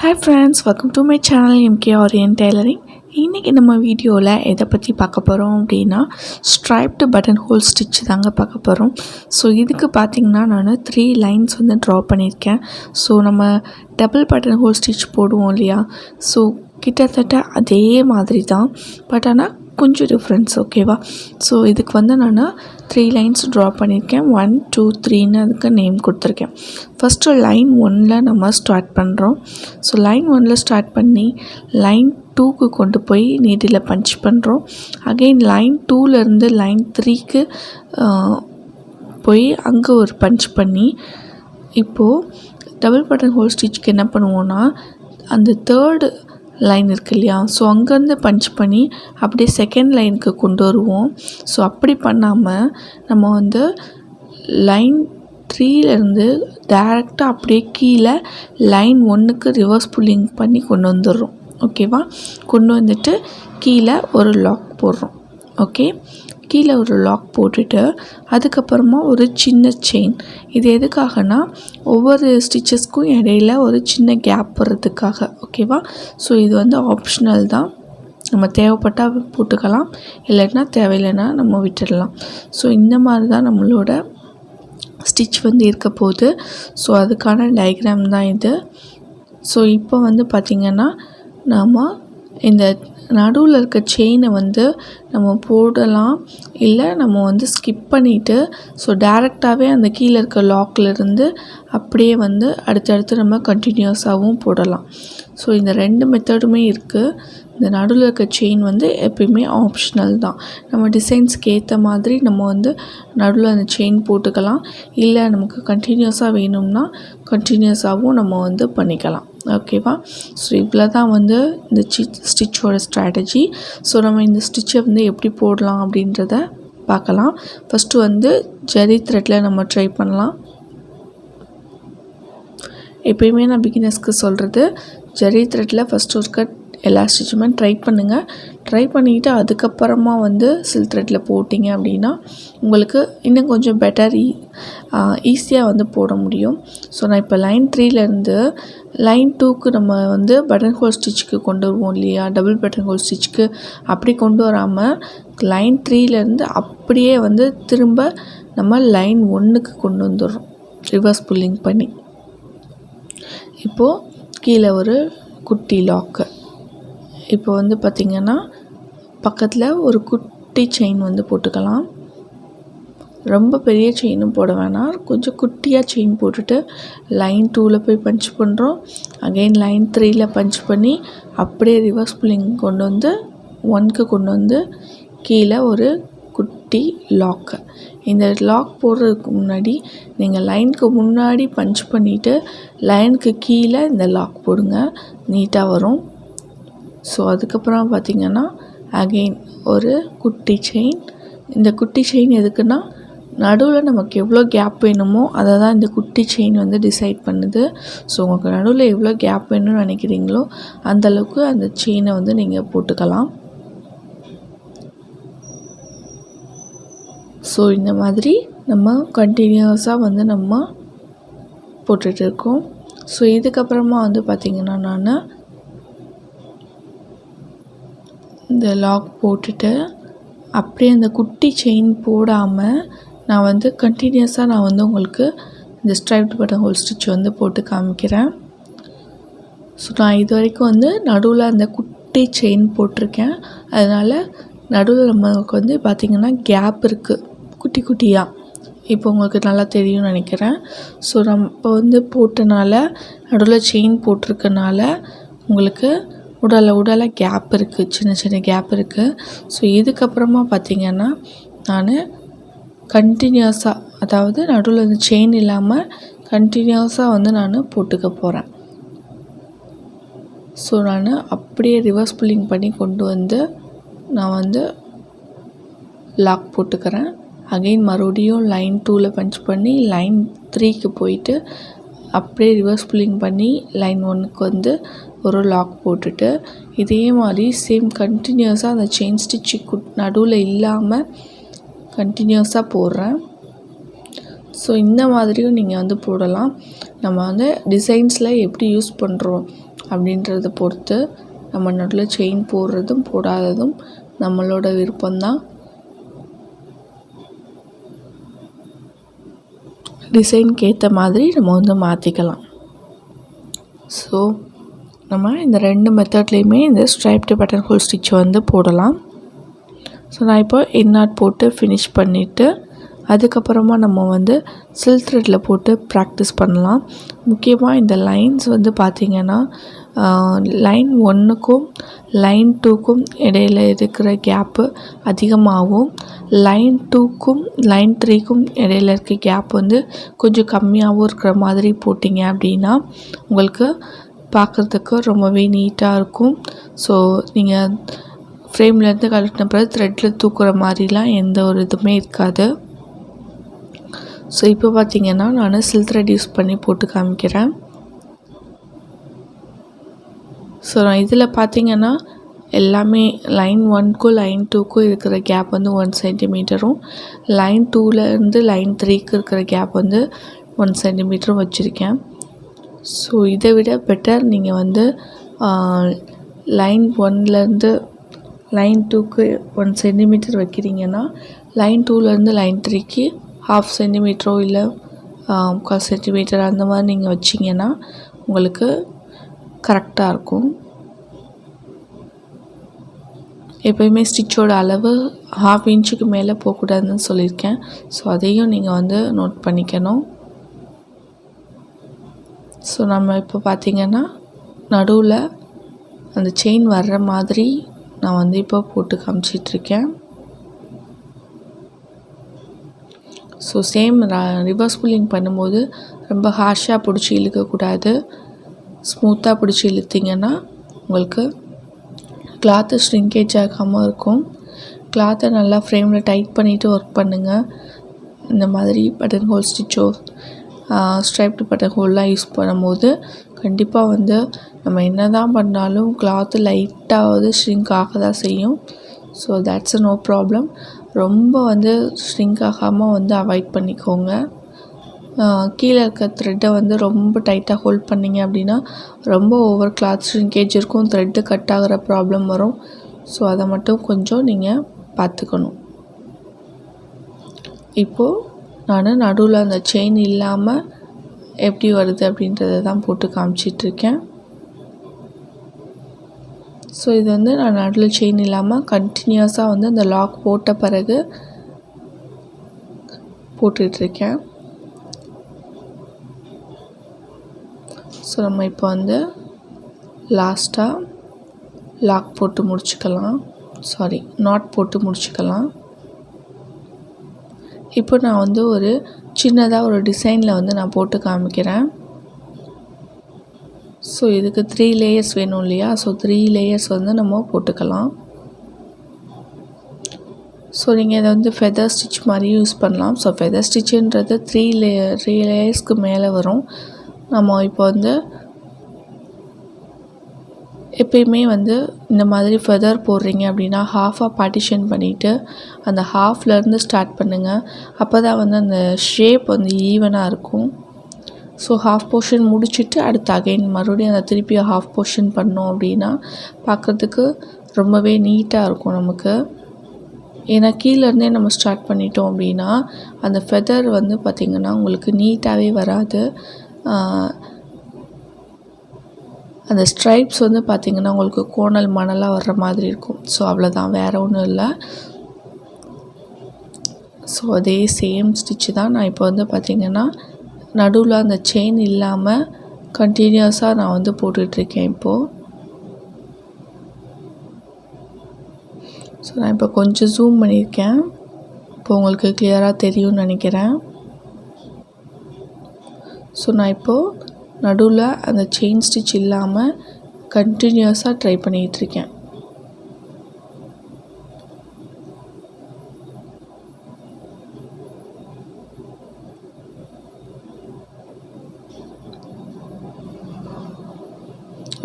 Hi friends, welcome to my channel Aari Tailoring. இன்றைக்கி நம்ம வீடியோவில் எதை பற்றி பார்க்க போகிறோம் அப்படின்னா ஸ்ட்ரைப்டு பட்டன் ஹோல் ஸ்டிச் தாங்க பார்க்க போகிறோம். ஸோ இதுக்கு பார்த்திங்கன்னா நான் 3 லைன்ஸ் வந்து ட்ரா பண்ணியிருக்கேன். ஸோ நம்ம டபுள் பட்டன் ஹோல் ஸ்டிச் போடுவோம் இல்லையா, ஸோ கிட்டத்தட்ட அதே மாதிரி தான், பட் ஆனால் கொஞ்சம் டிஃப்ரென்ஸ். ஓகேவா? ஸோ இதுக்கு வந்து நான் 3 லைன்ஸ் ட்ரா பண்ணியிருக்கேன். 1 2 3ன்னு அதுக்கு நேம் கொடுத்துருக்கேன். ஃபஸ்ட்டு லைன் 1ல் நம்ம ஸ்டார்ட் பண்ணுறோம். ஸோ லைன் 1ல் ஸ்டார்ட் பண்ணி லைன் 2க்கு கொண்டு போய் நீடில் பஞ்ச் பண்ணுறோம். அகெயின் லைன் 2லேருந்து லைன் 3க்கு போய் அங்கே ஒரு பஞ்ச் பண்ணி, இப்போது டபுள் பட்டன் ஹோல் ஸ்டிச்சுக்கு என்ன பண்ணுவோன்னா, அந்த தேர்டு லைன் இருக்குது இல்லையா, ஸோ அங்கேருந்து பஞ்ச் பண்ணி அப்படியே செகண்ட் லைனுக்கு கொண்டு வருவோம். ஸோ அப்படி பண்ணாமல் நம்ம வந்து லைன் 3லேருந்து டைரெக்டாக அப்படியே கீழே லைன் 1க்கு ரிவர்ஸ் புல்லிங் பண்ணி கொண்டு வந்துடுறோம். ஓகேவா? கொண்டு வந்துட்டு கீழே ஒரு லாக் போடுறோம். ஓகே, கீழே ஒரு லாக் போட்டுட்டு அதுக்கப்புறமா ஒரு சின்ன செயின். இது எதுக்காகனா, ஒவ்வொரு ஸ்டிச்சஸ்க்கும் இடையில ஒரு சின்ன கேப் வர்றதுக்காக. ஓகேவா? ஸோ இது வந்து ஆப்ஷனல் தான், நம்ம தேவைப்பட்டால் போட்டுக்கலாம், இல்லைன்னா தேவையில்லைன்னா நம்ம விட்டுடலாம். ஸோ இந்த மாதிரி தான் நம்மளோட ஸ்டிச் வந்து இருக்க போகுது. ஸோ அதுக்கான டயக்ராம் தான் இது. ஸோ இப்போ வந்து பார்த்திங்கன்னா நாம் இந்த நடுவில் இருக்க செயினை வந்து நம்ம போடலாம், இல்லை நம்ம வந்து ஸ்கிப் பண்ணிவிட்டு ஸோ டேரெக்டாகவே அந்த கீழே இருக்க லாக்லேருந்து அப்படியே வந்து அடுத்தடுத்து நம்ம கண்டினியூஸாகவும் போடலாம். ஸோ இந்த 2 மெத்தடுமே இருக்குது. இந்த நடுவில் இருக்க செயின் வந்து எப்பயுமே ஆப்ஷனல் தான். நம்ம டிசைன்ஸ்க்கு ஏற்ற மாதிரி நம்ம வந்து நடுவில் அந்த செயின் போட்டுக்கலாம், இல்லை நமக்கு கண்டினியூஸாக வேணும்னா கண்டினியூஸாகவும் நம்ம வந்து பண்ணிக்கலாம். ஓகேவா? ஸோ இவ்வளோ தான் வந்து இந்த ஸ்டிச்சோட ஸ்ட்ராட்டஜி. ஸோ நம்ம இந்த ஸ்டிச்சை வந்து எப்படி போடலாம் அப்படின்றத பார்க்கலாம். ஃபஸ்ட்டு வந்து ஜரி த்ரெட்டில் நம்ம ட்ரை பண்ணலாம். எப்பயுமே நான் பிகினர்ஸ்க்கு சொல்கிறது, ஜரி த்ரெட்டில் ஃபஸ்ட்டு இருக்க எல்லா ஸ்டிச்சுமே ட்ரை பண்ணுங்கள். ட்ரை பண்ணிக்கிட்டு அதுக்கப்புறமா வந்து சில்க் த்ரெட்டில் போட்டிங்க அப்படின்னா உங்களுக்கு இன்னும் கொஞ்சம் பெட்டர் ஈஸியாக வந்து போட முடியும். ஸோ நான் இப்போ லைன் 3லேருந்து லைன் 2க்கு நம்ம வந்து பட்டன் ஹோல் ஸ்டிச்சுக்கு கொண்டு வருவோம் இல்லையா, டபுள் பட்டன் ஹோல் ஸ்டிச்சுக்கு அப்படி கொண்டு வராமல் லைன் 3லேருந்து அப்படியே வந்து திரும்ப நம்ம லைன் 1க்கு கொண்டு வந்துடுறோம் ரிவர்ஸ் புல்லிங் பண்ணி. இப்போது கீழே ஒரு குட்டி லாக்கு. இப்போ வந்து பார்த்திங்கன்னா பக்கத்தில் ஒரு குட்டி செயின் வந்து போட்டுக்கலாம். ரொம்ப பெரிய செயினும் போட வேணாம், கொஞ்சம் குட்டியாக செயின் போட்டுட்டு லைன் 2ல் போய் பஞ்ச் பண்ணுறோம். அகெயின் லைன் 3ல் பஞ்ச் பண்ணி அப்படியே ரிவர்ஸ் புல்லிங் கொண்டு வந்து 1க்கு கொண்டு வந்து கீழே ஒரு குட்டி லாக்கு. இந்த லாக் போடுறதுக்கு முன்னாடி நீங்கள் லைனுக்கு முன்னாடி பஞ்ச் பண்ணிவிட்டு லைனுக்கு கீழே இந்த லாக் போடுங்க, நீட்டாக வரும். ஸோ அதுக்கப்புறம் பார்த்திங்கன்னா அகெயின் ஒரு குட்டி செயின். இந்த குட்டி செயின் எதுக்குன்னா, நடுவில் நமக்கு எவ்வளோ கேப் வேணுமோ அதை தான் இந்த குட்டி செயின் வந்து டிசைட் பண்ணுது. ஸோ உங்களுக்கு நடுவில் எவ்வளோ கேப் வேணும்னு நினைக்கிறீங்களோ அந்தளவுக்கு அந்த செயினை வந்து நீங்கள் போட்டுக்கலாம். ஸோ இந்த மாதிரி நம்ம கண்டினியூஸாக வந்து நம்ம போட்டுட்டு இருக்கோம். ஸோ இதுக்கப்புறமா வந்து பார்த்திங்கன்னா நான் இந்த லாக் போட்டுட்டு அப்படியே அந்த குட்டி செயின் போடாமல் நான் வந்து கண்டினியூஸாக நான் வந்து உங்களுக்கு இந்த ஸ்ட்ரைப்டு பட்டன் ஹோல் ஸ்டிச் வந்து போட்டு காமிக்கிறேன். ஸோ நான் இது வரைக்கும் வந்து நடுவில் அந்த குட்டி செயின் போட்டிருக்கேன், அதனால் நடுவில் நம்மளுக்கு வந்து பார்த்திங்கன்னா கேப் இருக்குது குட்டி குட்டியாக. இப்போ உங்களுக்கு நல்லா தெரியும்னு நினைக்கிறேன். ஸோ நம்ம வந்து போட்டனால நடுவில் செயின் போட்டிருக்கனால உங்களுக்கு உடலை கேப் இருக்குது, சின்ன சின்ன கேப் இருக்குது. ஸோ இதுக்கப்புறமா பார்த்திங்கன்னா நான் கண்டினியூஸாக, அதாவது நடுவில் வந்து செயின் இல்லாமல் கண்டினியூஸாக வந்து நான் போட்டுக்க போகிறேன். ஸோ நான் அப்படியே ரிவர்ஸ் புல்லிங் பண்ணி கொண்டு வந்து நான் வந்து லாக் போட்டுக்கிறேன். அகெயின் மறுபடியும் லைன் 2ல் பஞ்ச் பண்ணி லைன் 3க்கு போயிட்டு அப்படியே ரிவர்ஸ் புல்லிங் பண்ணி லைன் 1க்கு வந்து ஒரு லாக் போட்டுட்டு இதே மாதிரி சேம் கண்டினியூஸாக அந்த செயின் ஸ்டிச்சு நடுவில் இல்லாமல் கண்டினியூஸாக போடுறேன். ஸோ இந்த மாதிரியும் நீங்கள் வந்து போடலாம். நம்ம வந்து டிசைன்ஸில் எப்படி யூஸ் பண்ணுறோம் அப்படின்றத பொறுத்து நம்ம நடுவில் செயின் போடுறதும் போடாததும் நம்மளோட விருப்பம்தான். டிசைனுக்கு ஏற்ற மாதிரி நம்ம வந்து மாற்றிக்கலாம். ஸோ நம்ம இந்த 2 மெத்தட்லேயுமே இந்த ஸ்ட்ரைப்டு பட்டன் ஹோல் ஸ்டிச் வந்து போடலாம். ஸோ நான் இப்போ எண்ட் நாட் போட்டு ஃபினிஷ் பண்ணிவிட்டு அதுக்கப்புறமா நம்ம வந்து சில்க் த்ரெட்டில் போட்டு ப்ராக்டிஸ் பண்ணலாம். முக்கியமாக இந்த லைன்ஸ் வந்து பார்த்திங்கன்னா லைன் 1க்கும் லைன் 2க்கும் இடையில் இருக்கிற கேப்பு அதிகமாகவும், லைன் 2க்கும் லைன் 3க்கும் இடையில் இருக்க கேப் வந்து கொஞ்சம் கம்மியாகவும் இருக்கிற மாதிரி போட்டிங்க அப்படின்னா உங்களுக்கு பார்க்குறதுக்கு ரொம்பவே நீட்டாக இருக்கும். ஸோ நீங்கள் ஃப்ரேம்லேருந்து கழட்டின பிறகு த்ரெட்டில் தூக்குற மாதிரிலாம் எந்த ஒரு இதுவுமே இருக்காது. ஸோ இப்போ பார்த்திங்கன்னா நான் சில்க் த்ரெட் யூஸ் பண்ணி போட்டு காமிக்கிறேன். ஸோ நான் இதில் பார்த்திங்கன்னா எல்லாமே லைன் 1க்கும் லைன் 2க்கும் இருக்கிற கேப் வந்து 1 சென்டிமீட்டரும், லைன் 2லேருந்து லைன் 3க்கு இருக்கிற கேப் வந்து 1 சென்டிமீட்டரும் வச்சுருக்கேன். ஸோ இதை விட பெட்டர் நீங்கள் வந்து லைன் 1லேருந்து லைன் 2க்கு 1 சென்டிமீட்டர் வைக்கிறீங்கன்னா லைன் 2லேருந்து லைன் 3க்கு 1/2 சென்டிமீட்டரோ இல்லை 1/4 சென்டிமீட்டர் அந்த மாதிரி நீங்கள் வச்சிங்கன்னா உங்களுக்கு கரெக்டாக இருக்கும். எப்போயுமே ஸ்டிச்சோட அளவு 1/2 இன்ச்சுக்கு மேலே போகக்கூடாதுன்னு சொல்லியிருக்கேன். ஸோ அதையும் நீங்கள் வந்து நோட் பண்ணிக்கணும். ஸோ நம்ம இப்போ பார்த்திங்கன்னா நடுவில் அந்த செயின் வர்ற மாதிரி நான் வந்து இப்போ போட்டு காமிச்சிட்ருக்கேன். ஸோ சேம் ரிவர்ஸ் புல்லிங் பண்ணும்போது ரொம்ப ஹார்ஷாக பிடிச்சி இழுக்கக்கூடாது. ஸ்மூத்தாக பிடிச்சி இழுத்திங்கன்னா உங்களுக்கு கிளாத்து ஷ்ரிங்கேஜ் ஆகாமல் இருக்கும். கிளாத்தை நல்லா ஃப்ரேமில் டைட் பண்ணிவிட்டு ஒர்க் பண்ணுங்கள். இந்த மாதிரி பட்டன் ஹோல் ஸ்டிச்சோ ஸ்ட்ரைப்டு பட்டன் ஹோல்லாம் யூஸ் பண்ணும்போது கண்டிப்பாக வந்து நம்ம என்ன தான் பண்ணாலும் கிளாத்து லைட்டாவது ஷ்ரிங்க் ஆக தான் செய்யும். So that's no problem. ரொம்ப வந்து ஷ்ரிங்க் ஆகாமல் வந்து அவாய்ட் பண்ணிக்கோங்க. கீழே இருக்க த்ரெட்டை வந்து ரொம்ப டைட்டாக ஹோல்ட் பண்ணிங்க அப்படின்னா ரொம்ப ஓவர் கிளாத் ஷ்ரிங்கேஜ் இருக்கும், த்ரெட்டு கட் ஆகிற ப்ராப்ளம் வரும். ஸோ அதை மட்டும் கொஞ்சம் நீங்கள் பார்த்துக்கணும். இப்போது நான் நடுவில் அந்த செயின் இல்லாமல் எப்படி வருது அப்படின்றத தான் போட்டு காமிச்சிட்ருக்கேன். ஸோ இது வந்து நான் நடுவில் செயின் இல்லாமல் கண்டினியூஸாக வந்து அந்த லாக் போட்ட பிறகு போட்டுட்ருக்கேன். ஸோ நம்ம இப்போ வந்து லாஸ்ட்டாக லாக் போட்டு முடிச்சுக்கலாம். நாட் போட்டு முடிச்சுக்கலாம். இப்போ நான் வந்து ஒரு சின்னதாக ஒரு டிசைனில் வந்து நான் போட்டு காமிக்கிறேன். ஸோ இதுக்கு 3 லேயர்ஸ் வேணும் இல்லையா? ஸோ 3 லேயர்ஸ் வந்து நம்ம போட்டுக்கலாம். ஸோ நீங்கள் இதை வந்து ஃபெதர் ஸ்டிச் மாதிரி யூஸ் பண்ணலாம். ஸோ ஃபெதர் ஸ்டிச்சுன்றது 3 லேயர்ஸ்க்கு மேலே வரும். நம்ம இப்போ வந்து எப்பயுமே வந்து இந்த மாதிரி ஃபெதர் போடுறீங்க அப்படின்னா ஹாஃபாக பார்ட்டிஷன் பண்ணிவிட்டு அந்த ஹாஃப்லேருந்து ஸ்டார்ட் பண்ணுங்கள். அப்போ தான் வந்து அந்த ஷேப் வந்து ஈவனாக இருக்கும். ஸோ ஹாஃப் போர்ஷன் முடிச்சுட்டு அடுத்து அகைன் மறுபடியும் அந்த திருப்பி ஹாஃப் போர்ஷன் பண்ணோம் அப்படின்னா பார்க்குறதுக்கு ரொம்பவே நீட்டாக இருக்கும் நமக்கு. ஏன்னா கீழேருந்தே நம்ம ஸ்டார்ட் பண்ணிட்டோம் அப்படின்னா அந்த ஃபெதர் வந்து பார்த்திங்கன்னா உங்களுக்கு நீட்டாகவே வராது. அந்த ஸ்ட்ரைப்ஸ் வந்து பார்த்திங்கன்னா உங்களுக்கு கோணல் மணலாக வர்ற மாதிரி இருக்கும். ஸோ அவ்வளோதான், வேறு ஒன்றும் இல்லை. ஸோ அதே சேம் ஸ்டிச்சு தான் நான் இப்போ வந்து பார்த்திங்கன்னா நடுவில் அந்த செயின் இல்லாமல் கண்டினியூஸாக நான் வந்து போட்டுட்ருக்கேன் இப்போது. ஸோ நான் இப்போ கொஞ்சம் ஜூம் பண்ணியிருக்கேன். இப்போ உங்களுக்கு கிளியராக தெரியும்னு நினைக்கிறேன். ஸோ நான் இப்போது நடுவில் அந்த செயின் ஸ்டிச் இல்லாமல் கண்டினியூஸாக ட்ரை பண்ணிகிட்ருக்கேன்.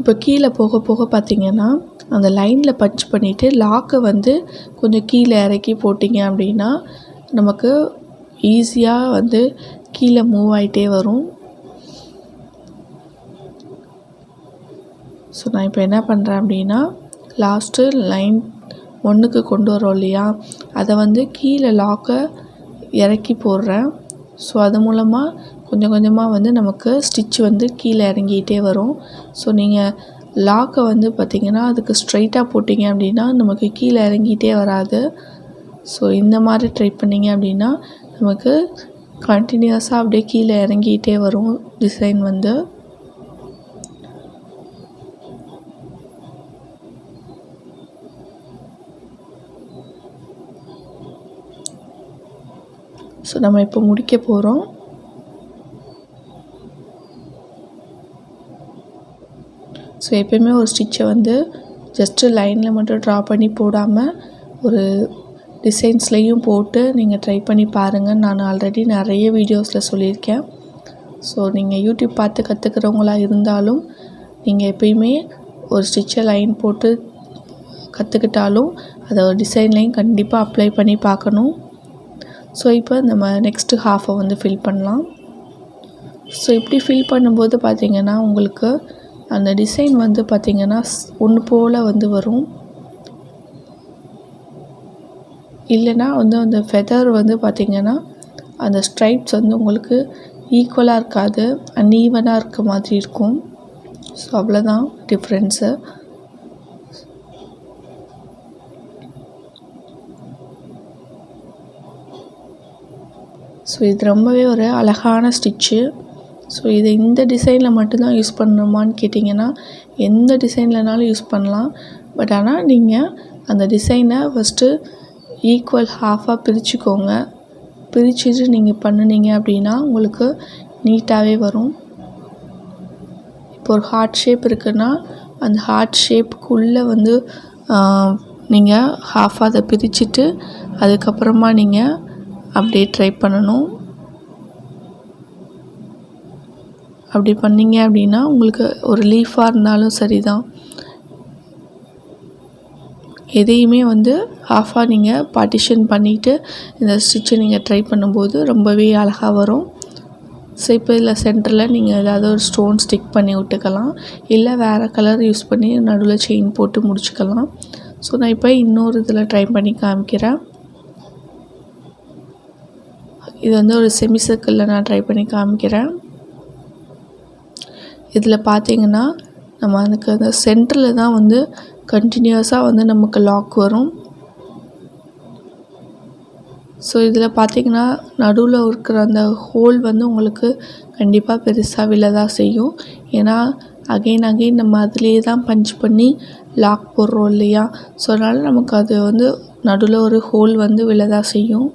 இப்போ கீழே போக போக பார்த்திங்கன்னா அந்த லைனில் பஞ்ச் பண்ணிவிட்டு லாக்கை வந்து கொஞ்சம் கீழே இறக்கி போட்டிங்க அப்படின்னா நமக்கு ஈஸியாக வந்து கீழே மூவ் ஆகிட்டே வரும். ஸோ நான் இப்போ என்ன பண்ணுறேன் அப்படின்னா லாஸ்ட்டு லைன் 1க்கு கொண்டு வரோம் இல்லையா, அதை வந்து கீழே லாக்கை இறக்கி போடுறேன். ஸோ அது மூலமாக கொஞ்சம் கொஞ்சமாக வந்து நமக்கு ஸ்டிச் வந்து கீழே இறங்கிட்டே வரும். ஸோ நீங்கள் லாக்கை வந்து பார்த்திங்கன்னா அதுக்கு ஸ்ட்ரைட்டாக போட்டிங்க அப்படின்னா நமக்கு கீழே இறங்கிட்டே வராது. ஸோ இந்த மாதிரி ட்ரை பண்ணிங்க அப்படின்னா நமக்கு கண்டினியூஸாக அப்படியே கீழே இறங்கிட்டே வரும் டிசைன் வந்து. ஸோ நம்ம இப்போ முடிக்க போகிறோம். ஸோ எப்பயுமே ஒரு ஸ்டிச்சை வந்து ஜஸ்ட்டு லைனில் மட்டும் ட்ரா பண்ணி போடாமல் ஒரு டிசைன்ஸ்லேயும் போட்டு நீங்கள் ட்ரை பண்ணி பாருங்கள். நான் ஆல்ரெடி நிறைய வீடியோஸில் சொல்லியிருக்கேன். ஸோ நீங்கள் யூடியூப் பார்த்து கற்றுக்கிறவங்களா இருந்தாலும் நீங்கள் எப்பயுமே ஒரு ஸ்டிச்சை லைன் போட்டு கற்றுக்கிட்டாலும் அதை ஒரு டிசைன்லேயும் கண்டிப்பாக அப்ளை பண்ணி பார்க்கணும். ஸோ இப்போ நம்ம நெக்ஸ்ட்டு ஹாஃபை வந்து ஃபில் பண்ணலாம். ஸோ இப்படி ஃபில் பண்ணும்போது பார்த்திங்கன்னா உங்களுக்கு அந்த டிசைன் வந்து பார்த்திங்கன்னா ஒன்று போல் வந்து வரும். இல்லைன்னா வந்து அந்த ஃபெதர் வந்து பார்த்திங்கன்னா அந்த ஸ்ட்ரைப்ஸ் வந்து உங்களுக்கு ஈக்குவலாக இருக்காது, அன்ஈவனாக இருக்க மாதிரி இருக்கும். ஸோ அவ்வளோதான் டிஃப்ரென்ஸு. ஸோ இது ரொம்பவே ஒரு அழகான ஸ்டிச்சு. ஸோ இதை இந்த டிசைனில் மட்டும்தான் யூஸ் பண்ணணுமான்னு கேட்டிங்கன்னா எந்த டிசைன்லனாலும் யூஸ் பண்ணலாம். பட் ஆனால் நீங்கள் அந்த டிசைனை ஃபஸ்ட்டு ஈக்குவல் ஹாஃபாக பிரிச்சுக்கோங்க. பிரிச்சுட்டு நீங்கள் பண்ணினீங்க அப்படின்னா உங்களுக்கு நீட்டாகவே வரும். இப்போ ஒரு ஹார்ட் ஷேப் இருக்குன்னா அந்த ஹார்ட் ஷேப்புக்குள்ளே வந்து நீங்கள் ஹாஃபாக அதை பிரிச்சுட்டு அதுக்கப்புறமா நீங்கள் அப்படியே ட்ரை பண்ணணும். அப்படி பண்ணிங்க அப்படின்னா உங்களுக்கு ஒரு லீஃபாக இருந்தாலும் சரி தான், எதையுமே வந்து ஹாஃபாக நீங்கள் பார்ட்டிஷன் பண்ணிவிட்டு இந்த ஸ்டிச்சை நீங்கள் ட்ரை பண்ணும்போது ரொம்பவே அழகாக வரும். ஸோ இப்போ இதில் சென்டரில் நீங்கள் ஏதாவது ஒரு ஸ்டோன் ஸ்டிக் பண்ணி விட்டுக்கலாம், இல்லை வேறு கலர் யூஸ் பண்ணி நடுவில் செயின் போட்டு முடிச்சுக்கலாம். ஸோ நான் இப்போ இன்னொரு இதில் ட்ரை பண்ணி காமிக்கிறேன். இது வந்து ஒரு செமி சர்க்கிளில் நான் ட்ரை பண்ணி காமிக்கிறேன். இதில் பார்த்திங்கன்னா நம்ம அதுக்கு அந்த சென்டரில் தான் வந்து கண்டினியூஸாக வந்து நமக்கு லாக் வரும். ஸோ இதில் பார்த்திங்கன்னா நடுவில் இருக்கிற அந்த ஹோல் வந்து உங்களுக்கு கண்டிப்பாக பெருசாக விழதான் செய்யும். ஏன்னா அகெயின் நம்ம அதிலேயே தான் பஞ்ச் பண்ணி லாக் போடுறோம் இல்லையா. ஸோ அதனால் நமக்கு அது வந்து நடுவில் ஒரு ஹோல் வந்து விழதான் செய்யும்.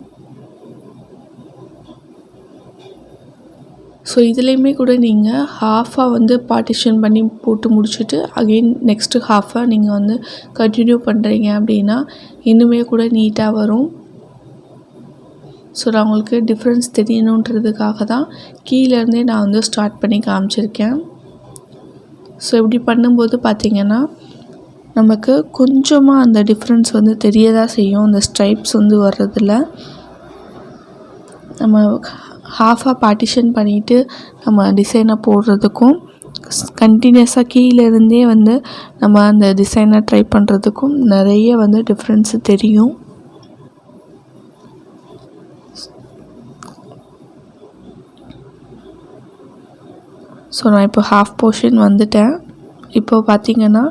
ஸோ இதுலேயுமே கூட நீங்கள் ஹாஃபாக வந்து பார்ட்டிஷன் பண்ணி போட்டு முடிச்சுட்டு அகெயின் நெக்ஸ்ட்டு ஹாஃபாக நீங்கள் வந்து கண்டினியூ பண்ணுறீங்க அப்படின்னா இன்னுமே கூட நீட்டாக வரும். ஸோ நான் உங்களுக்கு டிஃப்ரென்ஸ் தெரியணுன்றதுக்காக தான் கீழேருந்தே நான் வந்து ஸ்டார்ட் பண்ணி காமிச்சிருக்கேன். ஸோ இப்படி பண்ணும்போது பார்த்திங்கன்னா நமக்கு கொஞ்சமாக அந்த டிஃப்ரென்ஸ் வந்து தெரியதான் செய்யும். அந்த ஸ்ட்ரைப்ஸ் வந்து வர்றதில்ல. நம்ம ஹாஃபாக பார்ட்டிஷன் பண்ணிவிட்டு நம்ம டிசைனை போடுறதுக்கும் கண்டினியூஸாக கீழேருந்தே வந்து நம்ம அந்த டிசைனை ட்ரை பண்ணுறதுக்கும் நிறைய வந்து டிஃப்ரென்ஸு தெரியும். ஸோ நான் இப்போ ஹாஃப் போர்ஷன் வந்துட்டேன். இப்போது பார்த்திங்கன்னா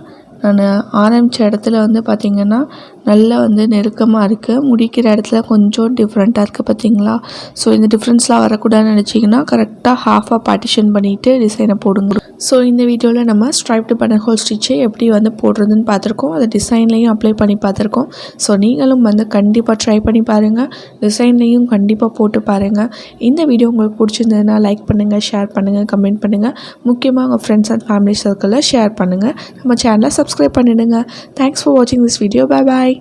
நான் ஆரம்பித்த இடத்துல வந்து பார்த்திங்கன்னா நல்லா வந்து நெருக்கமாக இருக்குது, முடிக்கிற இடத்துல கொஞ்சம் டிஃப்ரெண்ட்டாக இருக்குது பார்த்திங்களா. ஸோ இந்த டிஃப்ரென்ஸ்லாம் வரக்கூடாதுன்னு நினச்சிங்கன்னா கரெக்டாக ஹாஃபாக பார்ட்டிஷன் பண்ணிவிட்டு டிசைனை போடுங்க. ஸோ இந்த வீடியோவில் நம்ம ஸ்ட்ரைப்டு பட்டன் ஹோல் ஸ்டிச்சை எப்படி வந்து போடுறதுன்னு பார்த்துருக்கோம், அதை டிசைன்லேயும் அப்ளை பண்ணி பார்த்துருக்கோம். ஸோ நீங்களும் வந்து கண்டிப்பாக ட்ரை பண்ணி பாருங்கள், டிசைன்லேயும் கண்டிப்பாக போட்டு பாருங்கள். இந்த வீடியோ உங்களுக்கு பிடிச்சிருந்ததுன்னா லைக் பண்ணுங்கள், ஷேர் பண்ணுங்கள், கமெண்ட் பண்ணுங்கள். முக்கியமாக உங்கள் ஃப்ரெண்ட்ஸ் அண்ட் ஃபேமிலி சர்க்கிளில் ஷேர் பண்ணுங்கள். நம்ம சேனலை சப்ஸ்கிரைப் பண்ணிவிடுங்க. தேங்க்ஸ் ஃபார் வாட்சிங் திஸ் வீடியோ. Bye bye.